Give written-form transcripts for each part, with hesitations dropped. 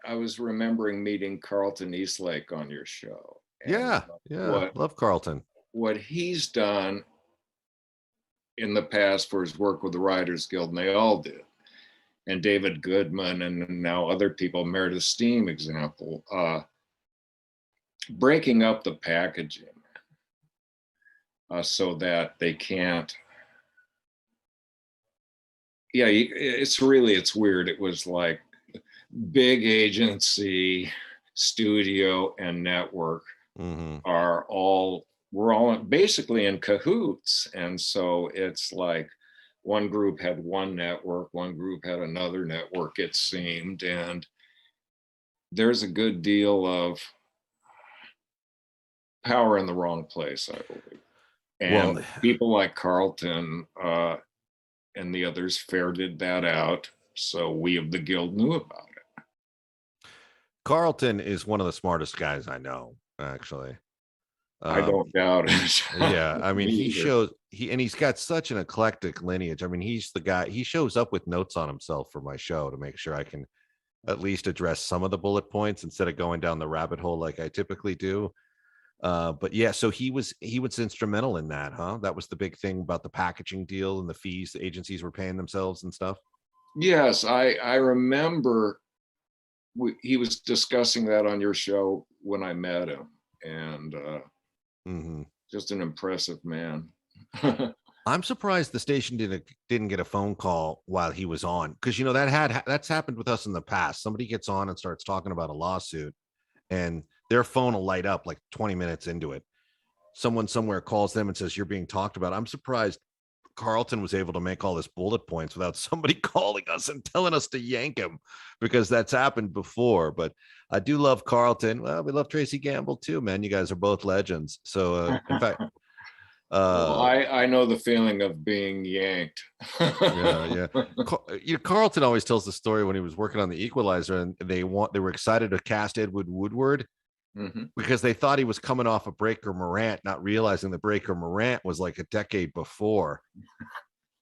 was remembering meeting Carleton Eastlake on your show. And love Carleton. What he's done in the past for his work with the Writers Guild, and they all did, and David Goodman, and now other people, Meredith Steam example, breaking up the packaging so that they can't. Yeah, it's weird. It was like big agency, studio, and network we're all basically in cahoots. And so it's like one group had one network, one group had another network, it seemed. And there's a good deal of power in the wrong place, I believe. And people like Carleton and the others ferreted that out. So we of the Guild knew about it. Carleton is one of the smartest guys I know, actually. I don't doubt it. Yeah, I mean, he's got such an eclectic lineage. I mean, he's the guy, he shows up with notes on himself for my show to make sure I can at least address some of the bullet points instead of going down the rabbit hole like I typically do. But yeah, so he was instrumental in that, huh? That was the big thing about the packaging deal and the fees the agencies were paying themselves and stuff. Yes, I remember he was discussing that on your show when I met him, and just an impressive man. I'm surprised the station didn't get a phone call while he was on, because that's happened with us in the past. Somebody gets on and starts talking about a lawsuit, and their phone will light up like 20 minutes into it. Someone somewhere calls them and says, "You're being talked about." I'm surprised Carleton was able to make all this bullet points without somebody calling us and telling us to yank him, because that's happened before. But I do love Carleton. Well, we love Tracy Gamble too, man. You guys are both legends. So in fact, I know the feeling of being yanked. yeah. Carleton always tells the story when he was working on the Equalizer, and they were excited to cast Edward Woodward because they thought he was coming off of Breaker Morant, not realizing that Breaker Morant was like a decade before.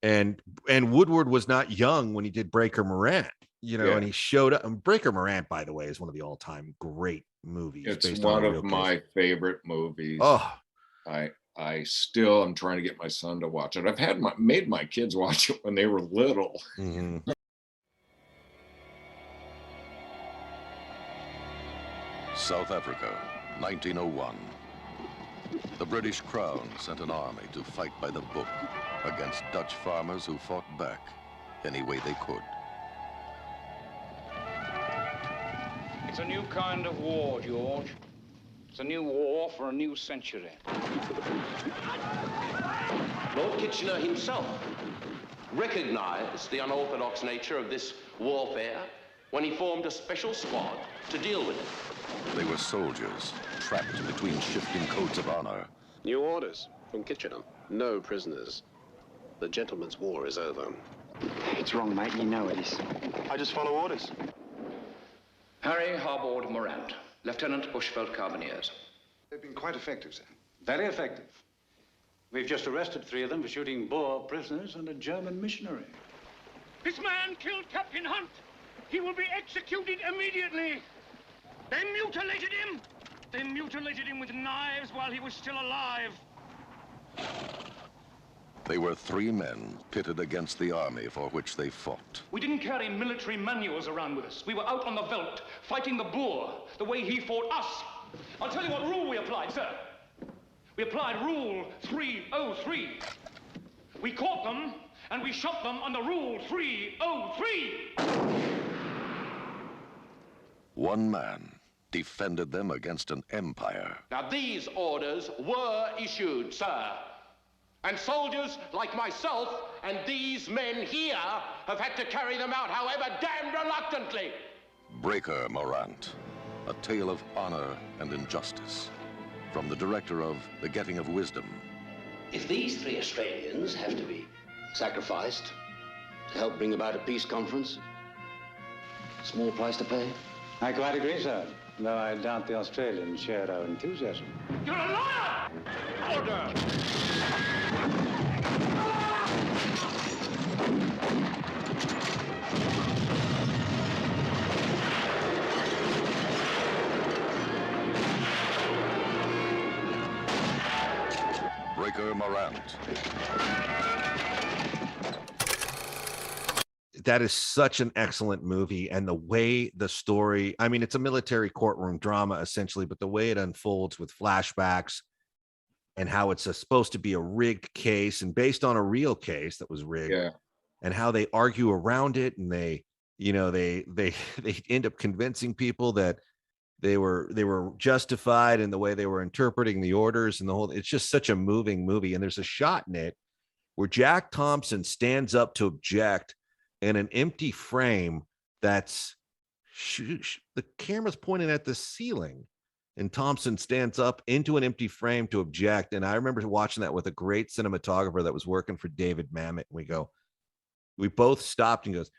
And Woodward was not young when he did Breaker Morant, and he showed up. And Breaker Morant, by the way, is one of the all-time great movies. It's one of my favorite movies. Oh, I still am trying to get my son to watch it. I've made my kids watch it when they were little. South Africa, 1901. The British Crown sent an army to fight by the book against Dutch farmers who fought back any way they could. It's a new kind of war, George. It's a new war for a new century. Lord Kitchener himself recognized the unorthodox nature of this warfare when he formed a special squad to deal with it. They were soldiers trapped between shifting codes of honor. New orders from Kitchener. No prisoners. The gentleman's war is over. It's wrong, mate. You know it is. I just follow orders. Harry Harbord Morant, Lieutenant Bushveld Carbineers. They've been quite effective, sir. Very effective. We've just arrested 3 of them for shooting Boer prisoners and a German missionary. This man killed Captain Hunt. He will be executed immediately. They mutilated him. They mutilated him with knives while he was still alive. They were 3 men pitted against the army for which they fought. We didn't carry military manuals around with us. We were out on the veldt, fighting the Boer, the way he fought us. I'll tell you what rule we applied, sir. We applied Rule 303. We caught them, and we shot them under Rule 303. One man defended them against an empire. Now, these orders were issued, sir. And soldiers like myself and these men here have had to carry them out, however damned reluctantly. Breaker Morant, a tale of honor and injustice. From the director of The Getting of Wisdom. If these 3 Australians have to be sacrificed to help bring about a peace conference, small price to pay. I quite agree, sir. Though I doubt the Australians share our enthusiasm. You're a liar! Order! Breaker Morant. That is such an excellent movie. And the way the story, I mean, it's a military courtroom drama essentially, but the way it unfolds with flashbacks and how it's supposed to be a rigged case and based on a real case that was rigged, and how they argue around it. And they end up convincing people that they were justified in the way they were interpreting the orders and the whole, it's just such a moving movie. And there's a shot in it where Jack Thompson stands up to object in an empty frame that's the camera's pointing at the ceiling and Thompson stands up into an empty frame to object. And I remember watching that with a great cinematographer that was working for David Mamet. We both stopped and goes,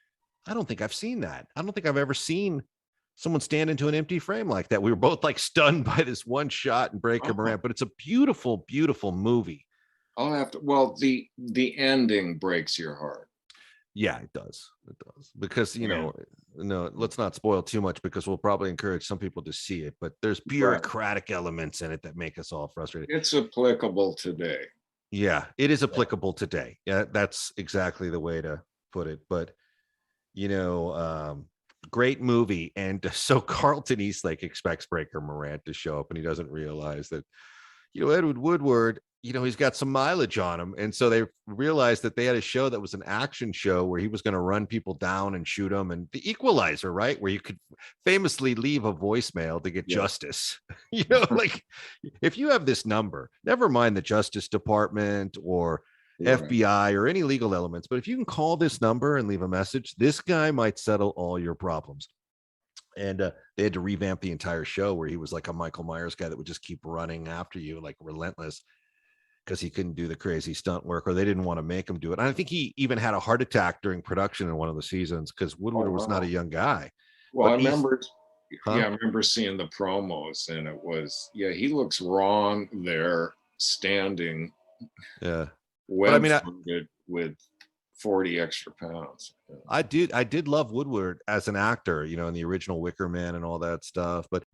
I don't think I've seen that. I don't think I've ever seen someone stand into an empty frame like that. We were both like stunned by this one shot in Breaker Morant, but it's a beautiful, beautiful movie. I'll have to, well, the ending breaks your heart. Yeah, it does. It does. Because, no, let's not spoil too much because we'll probably encourage some people to see it, but there's bureaucratic elements in it that make us all frustrated. It's applicable today. Yeah, it is applicable today. Yeah, that's exactly the way to put it. But, great movie. And so Carleton Eastlake expects Breaker Morant to show up and he doesn't realize that, Edward Woodward, he's got some mileage on him. And so they realized that they had a show that was an action show where he was going to run people down and shoot them. And the Equalizer, right? Where you could famously leave a voicemail to get justice. Like if you have this number, never mind the Justice Department or FBI or any legal elements, but if you can call this number and leave a message, this guy might settle all your problems. And they had to revamp the entire show where he was like a Michael Myers guy that would just keep running after you, like relentless, because he couldn't do the crazy stunt work, or they didn't want to make him do it. And I think he even had a heart attack during production in one of the seasons because Woodward was not a young guy. Well, I remember seeing the promos, and it was he looks wrong there, standing. Yeah, but I mean, with 40 extra pounds. I did love Woodward as an actor, in the original Wicker Man and all that stuff. But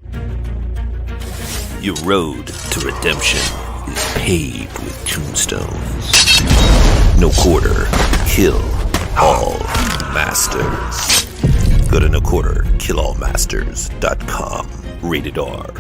your road to redemption is paved with tombstones. No quarter, kill all masters. Go to noquarterkillallmasters.com. Rated R.